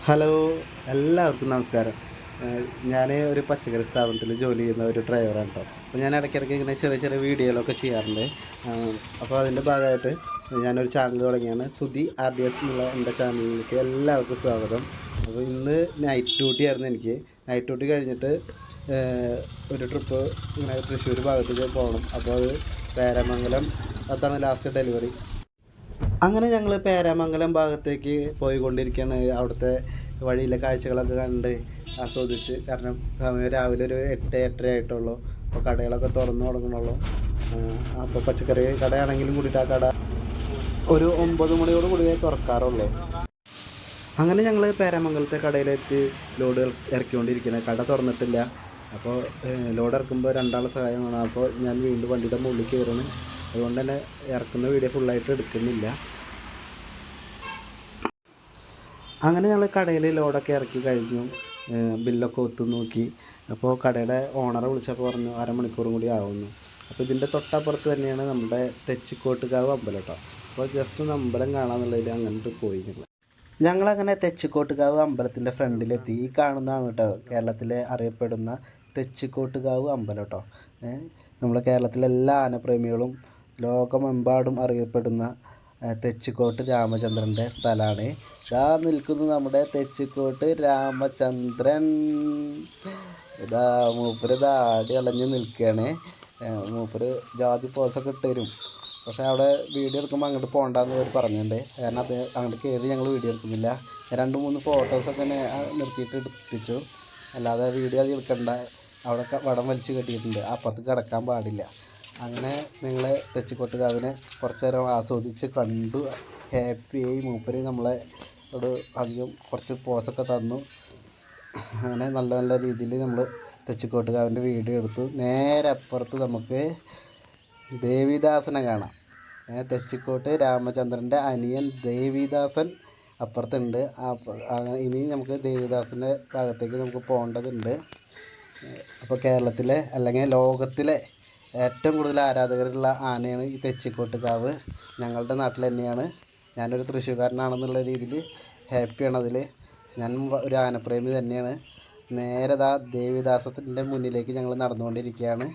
Hello, എല്ലാവർക്കും നമസ്കാരം. ഞാൻ ഒരു പച്ചക്കറി സ്ഥാപനത്തിൽ ജോലി ചെയ്യുന്ന ഒരു ഡ്രൈവറാണ് കേട്ടോ. അപ്പോൾ ഞാൻ ഇടയ്ക്കിടയ്ക്ക് ഇങ്ങനെ ചെറിയ ചെറിയ വീഡിയോകളൊക്കെ ചെയ്യാറുണ്ട്. അപ്പോൾ അതിൻ്റെ ഭാഗമായിട്ട് ഞാനൊരു ചാനൽ തുടങ്ങിയാണ്. സുധി RDS എന്നുള്ള എൻ്റെ ചാനലിലേക്ക് എല്ലാവർക്കും സ്വാഗതം. അപ്പോൾ ഇന്ന് നൈറ്റ് ഡ്യൂട്ടി ആയിരുന്നു എനിക്ക്. നൈറ്റ് ഡ്യൂട്ടി കഴിഞ്ഞിട്ട് ഒരു ട്രിപ്പ് ഇങ്ങനെ തൃശ്ശൂർ ഭാഗത്തേക്ക് പോകണം. അപ്പോൾ അത് പേരാമംഗലം, അതാണ് ലാസ്റ്റ് ഡെലിവറി. അങ്ങനെ ഞങ്ങൾ പേരാമംഗലം ഭാഗത്തേക്ക് പോയിക്കൊണ്ടിരിക്കുകയാണ്. അവിടുത്തെ വഴിയിലെ കാഴ്ചകളൊക്കെ കണ്ട് ആസ്വദിച്ച്, കാരണം സമയം രാവിലെ ഒരു 8-8:30 ആയിട്ടുള്ളൂ. അപ്പോൾ കടകളൊക്കെ തുറന്നു തുടങ്ങണുള്ളൂ. അപ്പോൾ പച്ചക്കറി കടയാണെങ്കിലും കൂടിയിട്ട് ആ കട ഒരു 9 മണിയോട് കൂടി തുറക്കാറുള്ളൂ. അങ്ങനെ ഞങ്ങൾ പേരാമംഗലത്തെ കടയിലെത്തി ലോഡ് ഇറക്കിക്കൊണ്ടിരിക്കുന്നത്. കട തുറന്നിട്ടില്ല. അപ്പോൾ ലോഡ് ഇറക്കുമ്പോൾ രണ്ടാളുടെ സഹായം വേണം. അപ്പോൾ ഞാൻ വീണ്ടും വണ്ടിയുടെ മുകളിൽ കയറുന്നു. അതുകൊണ്ട് തന്നെ ഇറക്കുന്ന വീഡിയോ ഫുള്ളായിട്ട് എടുക്കുന്നില്ല. അങ്ങനെ ഞങ്ങൾ കടയിൽ ലോഡൊക്കെ ഇറക്കി കഴിഞ്ഞു. ബില്ലൊക്കെ ഒത്തു നോക്കി. അപ്പോൾ കടയുടെ ഓണറെ വിളിച്ചപ്പോൾ പറഞ്ഞു അരമണിക്കൂറും കൂടി ആവുന്നു. അപ്പോൾ ഇതിൻ്റെ തൊട്ടപ്പുറത്ത് തന്നെയാണ് നമ്മുടെ തെച്ചിക്കോട്ടുകാവ് അമ്പലം കേട്ടോ. അപ്പോൾ ജസ്റ്റ് ഒന്ന് അമ്പലം കാണാമെന്നുള്ളതിൽ അങ്ങോട്ട് പോയി. ഞങ്ങളങ്ങനെ തെച്ചിക്കോട്ടുകാവ് അമ്പലത്തിൻ്റെ ഫ്രണ്ടിലെത്തി. ഈ കാണുന്നതാണ് കേട്ടോ കേരളത്തിലെ അറിയപ്പെടുന്ന തെച്ചിക്കോട്ടുകാവ് അമ്പലം കേട്ടോ. നമ്മുടെ കേരളത്തിലെ എല്ലാ ആനപ്രേമികളും ലോകമെമ്പാടും അറിയപ്പെടുന്ന തെച്ചിക്കോട്ട് രാമചന്ദ്രൻ്റെ സ്ഥലമാണ്. നിൽക്കുന്നു നമ്മുടെ തെച്ചിക്കോട്ട് രാമചന്ദ്രൻ. ഇതാ മൂപ്പര് ആടി അലഞ്ഞ് നിൽക്കുകയാണ്. മൂപ്പര് ജാതി പോസൊക്കെ ഇട്ട് തരും. പക്ഷേ അവിടെ വീഡിയോ എടുക്കുമ്പോൾ അങ്ങോട്ട് പോകണ്ടെന്ന് അവർ പറഞ്ഞിട്ടുണ്ട്. കാരണം അത് അങ്ങോട്ട് കയറി ഞങ്ങൾ വീഡിയോ എടുക്കുന്നില്ല. 2-3 ഫോട്ടോസൊക്കെ നിർത്തിയിട്ട് എടുപ്പിച്ചു. അല്ലാതെ വീഡിയോ അത് എടുക്കണ്ട, അവിടെ വടം വലിച്ച് കെട്ടിയിട്ടുണ്ട്, അപ്പുറത്ത് കിടക്കാൻ പാടില്ല. അങ്ങനെ ഞങ്ങൾ തെച്ചിക്കോട്ടുകാവിനെ കുറച്ച് നേരം ആസ്വദിച്ച് കണ്ടു, ഹാപ്പിയായി. മൂപ്പര് നമ്മളെ ഒരു അധികം കുറച്ച് പോസൊക്കെ തന്നു. അങ്ങനെ നല്ല നല്ല രീതിയിൽ നമ്മൾ തെച്ചിക്കോട്ടുകാവിൻ്റെ വീഡിയോ എടുത്തു. നേരെ അപ്പുറത്ത് നമുക്ക് ദേവിദാസനെ കാണാം. തെച്ചിക്കോട്ട് രാമചന്ദ്രൻ്റെ അനിയൻ ദേവിദാസൻ അപ്പുറത്തുണ്ട്. ഇനി നമുക്ക് ദേവിദാസൻ്റെ ഭാഗത്തേക്ക് നമുക്ക് പോകേണ്ടതുണ്ട്. അപ്പോൾ കേരളത്തിലെ അല്ലെങ്കിൽ ലോകത്തിലെ ഏറ്റവും കൂടുതൽ ആരാധകരുള്ള ആനയാണ് ഈ തെച്ചിക്കോട്ടുകാവ്. ഞങ്ങളുടെ നാട്ടിൽ തന്നെയാണ്. ഞാനൊരു തൃശ്ശൂർക്കാരനാണെന്നുള്ള രീതിയിൽ ഹാപ്പിയാണ് അതിൽ. ഞാൻ ഒരു ആനപ്രേമി തന്നെയാണ്. നേരെ ദേവിദാസത്തിൻ്റെ മുന്നിലേക്ക് ഞങ്ങൾ നടന്നുകൊണ്ടിരിക്കുകയാണ്.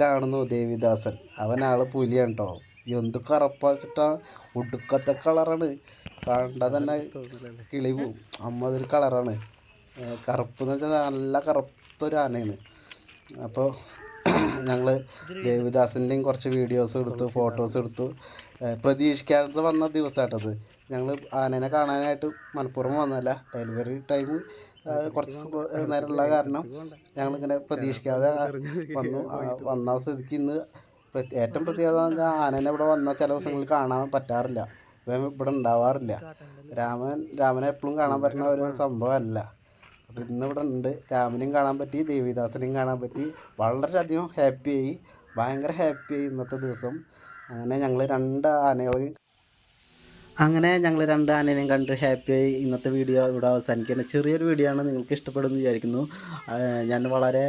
കാണുന്നു ദേവിദാസൻ. അവനാൾ പുലിയാണ് കേട്ടോ. എന്ത് കറുപ്പാച്ചിട്ടാ, ഒടുക്കത്തെ കളറാണ്. കണ്ടാൽ തന്നെ കിളി പോവും. അമ്മതൊരു കളറാണ്. കറുപ്പ് എന്ന് വെച്ചാൽ നല്ല കറുത്തൊരു ആനയാണ്. അപ്പോൾ ഞങ്ങൾ ദേവിദാസിൻ്റെയും കുറച്ച് വീഡിയോസ് എടുത്തു, ഫോട്ടോസ് എടുത്തു. പ്രതീക്ഷിക്കാതെ വന്ന ദിവസമായിട്ടത്. ഞങ്ങൾ ആനേനെ കാണാനായിട്ട് മനഃപൂർവ്വം വന്നതല്ല. ഡെലിവറി ടൈം കുറച്ച് നേരമുള്ള കാരണം ഞങ്ങളിങ്ങനെ പ്രതീക്ഷിക്കാതെ വന്നു. വന്ന സ്ഥിതിക്ക് ഇന്ന് ഏറ്റവും പ്രത്യേകത എന്ന് പറഞ്ഞാൽ ആനേനെ ഇവിടെ വന്ന ചില ദിവസങ്ങളിൽ കാണാൻ പറ്റാറില്ല. ഇവിടെ ഉണ്ടാവാറില്ല. രാമനെ എപ്പോഴും കാണാൻ പറ്റുന്ന ഒരു സംഭവമല്ല. അപ്പോൾ ഇന്നിവിടെ ഉണ്ട്. രാമനെയും കാണാൻ പറ്റി, ദേവിദാസനെയും കാണാൻ പറ്റി. വളരെയധികം ഹാപ്പിയായി, ഭയങ്കര ഹാപ്പിയായി ഇന്നത്തെ ദിവസം. അങ്ങനെ ഞങ്ങൾ 2 ആനേനെയും കണ്ട് ഹാപ്പിയായി. ഇന്നത്തെ വീഡിയോ ഇവിടെ അവസാനിക്കുകയാണ്. ചെറിയൊരു വീഡിയോ ആണ്, നിങ്ങൾക്ക് ഇഷ്ടപ്പെടുമെന്ന് വിചാരിക്കുന്നു. ഞാൻ വളരെ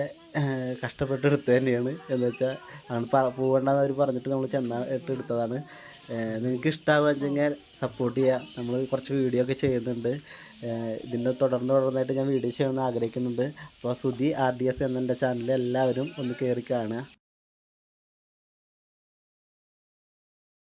കഷ്ടപ്പെട്ടെടുത്ത് തന്നെയാണ്. എന്ന് വെച്ചാൽ അങ്ങനെ പോകണ്ടെന്ന് അവർ പറഞ്ഞിട്ട് നമ്മൾ ചെന്നിട്ട് എടുത്തതാണ്. നിങ്ങൾക്ക് ഇഷ്ടമാവുകയെങ്കിൽ സപ്പോർട്ട് ചെയ്യുക. നമ്മൾ കുറച്ച് വീഡിയോ ഒക്കെ ചെയ്യുന്നുണ്ട്. ഇതിൻ്റെ തുടർന്നായിട്ട് ഞാൻ വീഡിയോ ചെയ്യണമെന്ന് ആഗ്രഹിക്കുന്നുണ്ട്. അപ്പോൾ സുധി RDS എന്നെൻ്റെ ചാനൽ എല്ലാവരും ഒന്ന് കയറി കാണുക.